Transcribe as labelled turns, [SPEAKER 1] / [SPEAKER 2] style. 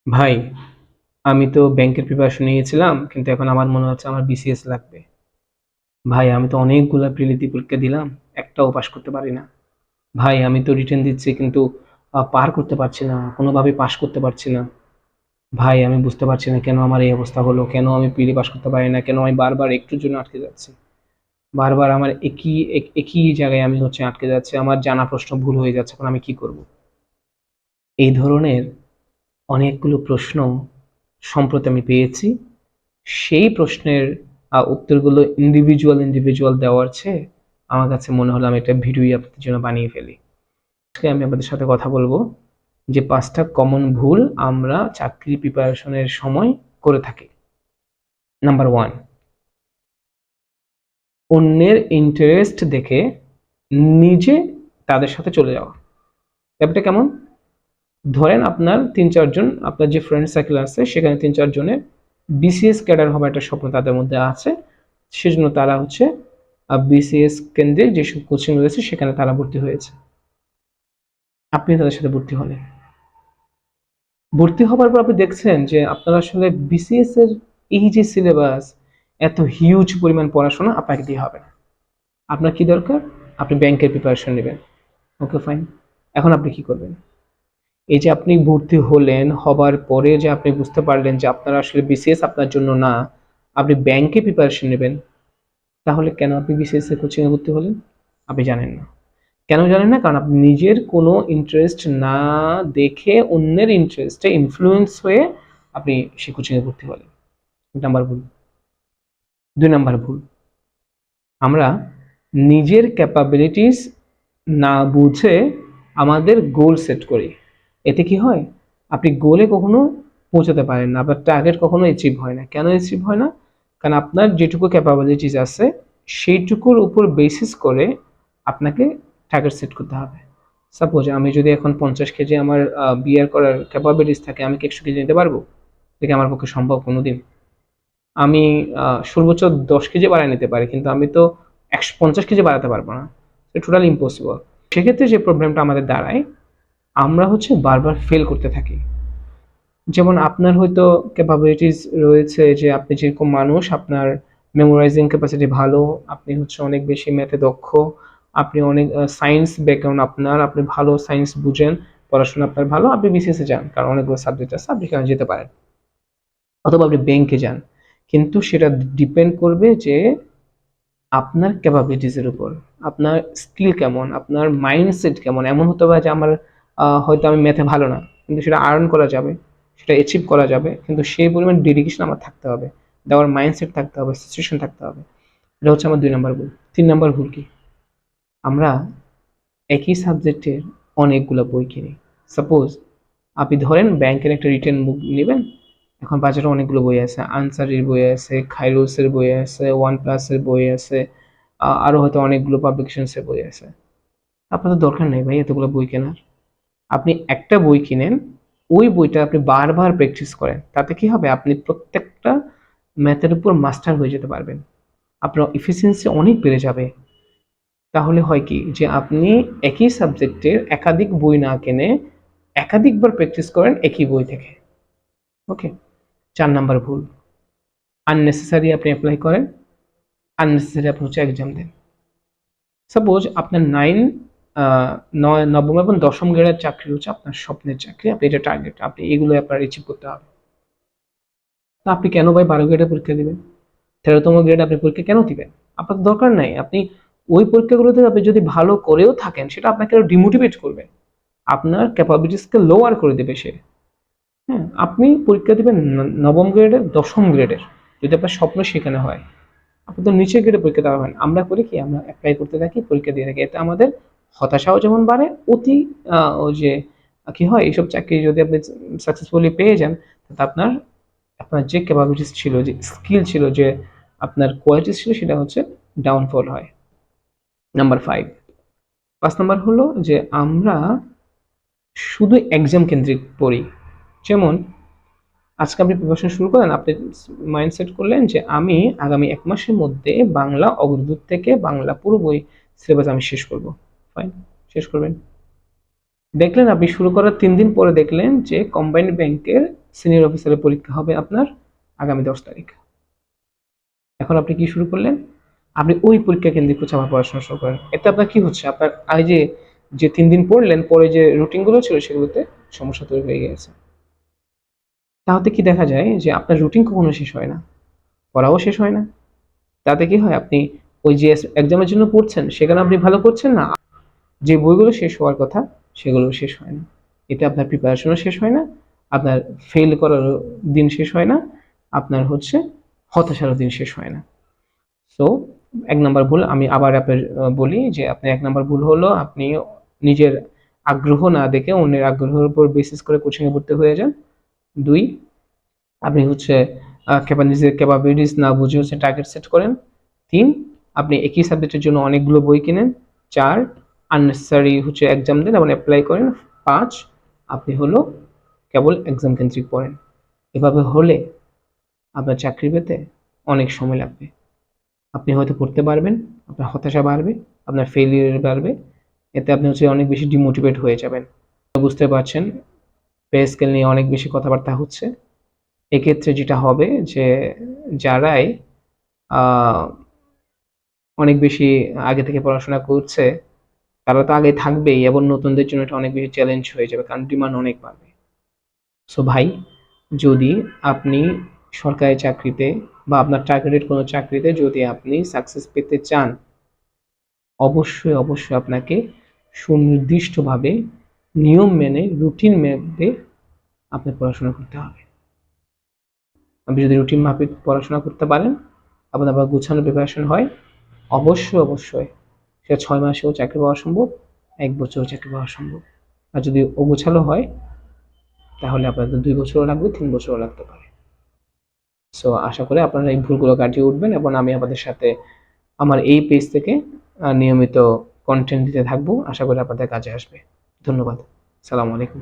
[SPEAKER 1] ভাই, আমি তো ব্যাংকের প্রিপারেশন নিয়েছিলাম, কিন্তু এখন আমার মনে হচ্ছে আমার বিসিএস লাগবে। ভাই, আমি তো অনেকগুলা প্রিলিতি পরীক্ষা দিলাম, একটাও পাস করতে পারি না। ভাই, আমি তো রিটেন দিচ্ছি, কিন্তু পার করতে পারছি না, কোনোভাবেই পাস করতে পারছি না। ভাই, আমি বুঝতে পারছি না কেন আমার এই অবস্থা হলো, কেন আমি প্রিলি পাস করতে পারি না, কেন আমি বারবার একটুর জন্য আটকে যাচ্ছি। বারবার আমার একই জায়গায় আমি আটকে যাচ্ছে, আমার জানা প্রশ্ন ভুল হয়ে যাচ্ছে, এখন আমি কি করব? এই ধরনের অনেকগুলো প্রশ্ন সম্প্রতি আমি পেয়েছি। সেই প্রশ্নের উত্তরগুলো ইন্ডিভিজুয়াল দেওয়ার চেয়ে আমার কাছে মনে হলো আমি একটা ভিডিওই আপনাদের জন্য বানিয়ে ফেলি। আজকে আমি আপনাদের সাথে কথা বলবো যে ৫টা কমন ভুল আমরা চাকরি প্রিপারেশনের সময় করে থাকি। নাম্বার 1, অন্যের ইন্টারেস্ট দেখে নিজে তাদের সাথে চলে যাওয়া। ব্যাপারটা কেমন? ধরেন আপনার ৩-৪ জন, আপনার যে ফ্রেন্ড সার্কেল আছে সেখানে ৩-৪ জনের বিসিএস ক্যাডার হবার একটা স্বপ্ন তাদের মধ্যে আছে। সেজন্য তারা বিসিএস কেন্দ্রে যেসব কোচিং রয়েছে সেখানে তারা ভর্তি হয়েছে। আপনি তাদের সাথে ভর্তি হলেন। ভর্তি হবার পর আপনি দেখছেন যে আপনার আসলে বিসিএস এর এই যে সিলেবাস, এত হিউজ পরিমাণ পড়াশোনা আপনাকে দিয়ে হবে না। আপনার কি দরকার? আপনি ব্যাংকের প্রিপারেশন নেবেন। ওকে, ফাইন। এখন আপনি কি করবেন? এই যে আপনি ভর্তি হলেন, হবার পরে যে আপনি বুঝতে পারলেন যে আপনার আসলে বিসিএস আপনার জন্য না, আপনি ব্যাংকে প্রিপারেশন নেবেন। তাহলে কেন আপনি বিসিএস এর কোচিং এ ভর্তি হলেন? আপনি জানেন না। কেন জানেন না? কারণ আপনি নিজের কোনো ইন্টারেস্ট না দেখে অন্যের ইন্টারেস্টে ইনফ্লুয়েন্স হয়ে আপনি সে কোচিং এ ভর্তি হলেন। ১ নাম্বার ভুল। ২ নাম্বার ভুল, আমরা নিজের ক্যাপাবিলিটিস না বুঝে আমাদের গোল সেট করি। এতে কি হয়? আপনি গোলে কখনো পৌঁছাতে পারেন না, আপনার টার্গেট কখনো অ্যাচিভ হয় না। কেন অ্যাচিভ হয় না? কারণ আপনার যেটুকু ক্যাপাবিলিটিস আছে সেইটুকুর উপর বেসিস করে আপনাকে টার্গেট সেট করতে হবে। সাপোজ আমি যদি এখন ৫০ কেজি আমার বিয়ার করার ক্যাপাবিলিটিস থাকে, আমি কি ১০০ কেজি নিতে পারবো? এটা কি আমার পক্ষে সম্ভব কোনোদিন? আমি সর্বোচ্চ ১০ কেজি বাড়ায় নিতে পারি, কিন্তু আমি তো ১৫০ কেজি বাড়াতে পারবো না। এটা টোটালি ইম্পসিবল। সেক্ষেত্রে যে প্রবলেমটা আমাদের দাঁড়ায়, আমরা বারবার ফেল করতে থাকি। যেমন আপনার হয়তো ক্যাপাবিলিটিস রয়েছে যে আপনি যেরকম মানুষ, আপনার মেমোরাইজিং ক্যাপাসিটি ভালো, আপনি অনেক বেশি ম্যাথে দক্ষ, আপনি অনেক সায়েন্স ব্যাকগ্রাউন্ড আপনার, আপনি ভালো সায়েন্স বুঝেন, পড়াশোনা আপনার ভালো, আপনি বিসিএস এ যান। কারণ অনেকগুলো সাবজেক্ট আছে, আপনি সেখানে যেতে পারেন। অথবা আপনি ব্যাংকে যান। কিন্তু সেটা ডিপেন্ড করবে যে আপনার ক্যাপাবিলিটিস এর উপর। আপনার স্কিল কেমন, আপনার মাইন্ডসেট কেমন। এমন হতে পারে যে আমার হয়তো আমি ম্যাথে ভালো না, কিন্তু সেটা আর্ন করা যাবে, সেটা অ্যাচিভ করা যাবে। কিন্তু সেই পরিমাণ ডেডিকেশন আমার থাকতে হবে, দেওয়ার মাইন্ডসেট থাকতে হবে, সিচুয়েশন থাকতে হবে। এটা আমার ২ নাম্বার ভুল। ৩ নাম্বার ভুল কি? আমরা একই সাবজেক্টের অনেকগুলো বই কিনি। সাপোজ আপনি ধরেন ব্যাংকের একটা রিটেন বুক নিবেন। এখন বাজারে অনেকগুলো বই আছে। আনসারির বই আছে, খাইরুলসের বই আছে, ওয়ান প্লাসের বই আছে, আরো হয়তো অনেকগুলো পাবলিকেশনস এর বই আছে। আপনার তো দরকার নেই ভাই এতগুলো বই কেনার। আপনি একটা বই কিনেন, ওই বইটা আপনি বারবার প্র্যাকটিস করেন। তাতে কি হবে? আপনি প্রত্যেকটা ম্যাথের উপর মাস্টার হয়ে যেতে পারবেন। আপনার এফিসিয়েন্সি অনেক বেড়ে যাবে। তাহলে হয় কি? যে আপনি একই সাবজেক্টের একাধিক বই না কিনে একাধিকবার প্র্যাকটিস করেন একই বই থেকে। ওকে? ৪ নাম্বার ভুল, আননেসেসারি আপনি এপ্লাই করেন, আননেসেসারি আপনি এক্সাম দেন। সাপোজ আপনার ৯ম এবং ১০ম গ্রেডের চাকরি আপনার স্বপ্নের চাকরি, আপনি এটা টার্গেট, আপনি এগুলো আপনার অ্যাচিভ করতে হবে। তো আপনি কেন ভাই ১২ গ্রেডের পরীক্ষা দিবেন? ১৩তম গ্রেডে আপনি পরীক্ষা কেন দিবেন? আপনার তো দরকার নাই। আপনি ওই পরীক্ষাগুলোতে আপনি যদি ভালো করেও থাকেন, সেটা আপনাকে আরো ডিমোটিভেট করবে। আপনার ক্যাপাবিলিটিসকে লোয়ার করে দেবে সে। হ্যাঁ? আপনি পরীক্ষা দিবেন ৯ম গ্রেডের, ১০ম গ্রেডের। যদি আপনার স্বপ্ন সেখানে হয়। আপনি তো নিচের গ্রেডে পরীক্ষা দেওয়া হয় না। আমরা করি কি? আমরা এপ্লাই করতে থাকি, পরীক্ষা দিয়ে থাকি। এতে আমাদের হতাশাও যেমন বাড়ে, অতি ওই যে কি হয়? এইসব চাকরি যদি আপনি সাকসেসফুলি পেয়ে যান, তাতে আপনার আপনার যে ক্যাপাবিলিটিস ছিল, যে স্কিল ছিল, যে আপনার কোয়ালিটিস ছিল, সেটা ডাউনফল হয়। নাম্বার ৫। ৫ নাম্বার হলো যে আমরা শুধু এক্সাম কেন্দ্রিক পড়ি। যেমন আজকে আপনি প্রিপারেশন শুরু করেন, আপনি মাইন্ড সেট করলেন যে আমি আগামী ১ মাসের মধ্যে বাংলা অগ্রদূত থেকে বাংলা পুরো বই সিলেবাস আমি শেষ করব। ফাইন, শেষ করবেন। দেখলেন আপনি শুরু করার 3 দিন পরে দেখলেন যে কম্বাইন্ড ব্যাংকের সিনিয়র অফিসারের পরীক্ষা হবে আপনার আগামী 10 তারিখ। এখন আপনি কি শুরু করলেন? আপনি ওই পরীক্ষা কেন্দ্রিক হচ্ছে আবার পড়াশোনা শুরু করেন। এতে আপনার কি হচ্ছে? আপনার এই যে 3 দিন পড়লেন, পরে যে রুটিনগুলো ছিল সেগুলোতে সমস্যা তৈরি হয়ে গেছে। তাতে কি দেখা যায় যে আপনার রুটিন কখনো শেষ হয় না, পড়াও শেষ হয় না। তাতে কি হয়? আপনি ওই যে এক্সামের জন্য পড়ছেন সেখানে আপনি ভালো করছেন না, যে বইগুলো শেষ হওয়ার কথা সেগুলো শেষ হয় না। এতে আপনার প্রিপারেশনও শেষ হয় না, আপনার ফেল করার দিন শেষ হয় না, আপনার হচ্ছে হতাশারও দিন শেষ হয় না। সো 1 নম্বর ভুল আমি আবার আপনার বলি যে আপনি 1 নম্বর ভুল হলো আপনি নিজের আগ্রহ না দেখে অন্যের আগ্রহের উপর বেসিস করে কোচিংয়ে ভর্তি হয়ে যান। 2, আপনি হচ্ছে নিজের ক্যাপাবিলিটিস না বুঝে হচ্ছে টার্গেট সেট করেন। 3, আপনি একই সাবজেক্টের জন্য অনেকগুলো বই কিনেন। 4, আননেসেসারি হচ্ছে এক্সাম দেন এবং অ্যাপ্লাই করেন। 5, আপনি হলো কেবল এক্সাম কেন্দ্রিক পড়েন। এভাবে হলে আপনার চাকরি পেতে অনেক সময় লাগবে। আপনি হয়তো পড়তে পারবেন, আপনার হতাশা বাড়বে, আপনার ফেলিয়ার বাড়বে। এতে আপনি হচ্ছে অনেক বেশি ডিমোটিভেট হয়ে যাবেন। বুঝতে পারছেন পে স্কেল নিয়ে অনেক বেশি কথাবার্তা হচ্ছে। এক্ষেত্রে যেটা হবে যে যারাই অনেক বেশি আগে থেকে পড়াশোনা করছে তারা তো আগে থাকবেই এবং নতুনদের জন্য এটা অনেক বেশি চ্যালেঞ্জ হয়ে যাবে, কারণ ডিমান্ড অনেক বাড়বে। সো ভাই, যদি আপনি সরকারি চাকরিতে বা আপনার টার্গেটেড কোনো চাকরিতে যদি আপনি সাকসেস পেতে চান, অবশ্যই অবশ্যই আপনাকে সুনির্দিষ্টভাবে নিয়ম মেনে রুটিন মেনে আপনার পড়াশোনা করতে হবে। আপনি যদি রুটিন মাফিক পড়াশোনা করতে পারেন, আপনার আবার গুছানো প্রিপারেশন হয়, অবশ্যই অবশ্যই সেটা 6 মাসেও চাকরি পাওয়া সম্ভব, 1 বছরেও চাকরি পাওয়া সম্ভব। আর যদি অগোছালো হয় তাহলে আপনাদের 2 বছরও লাগবে, 3 বছরও লাগতে পারে। সো আশা করি আপনারা এই ভুলগুলো কাটিয়ে উঠবেন এবং আমি আপনাদের সাথে আমার এই পেজ থেকে নিয়মিত কন্টেন্ট দিতে থাকবো। আশা করি আপনাদের কাজে আসবে। ধন্যবাদ। সালামু আলাইকুম।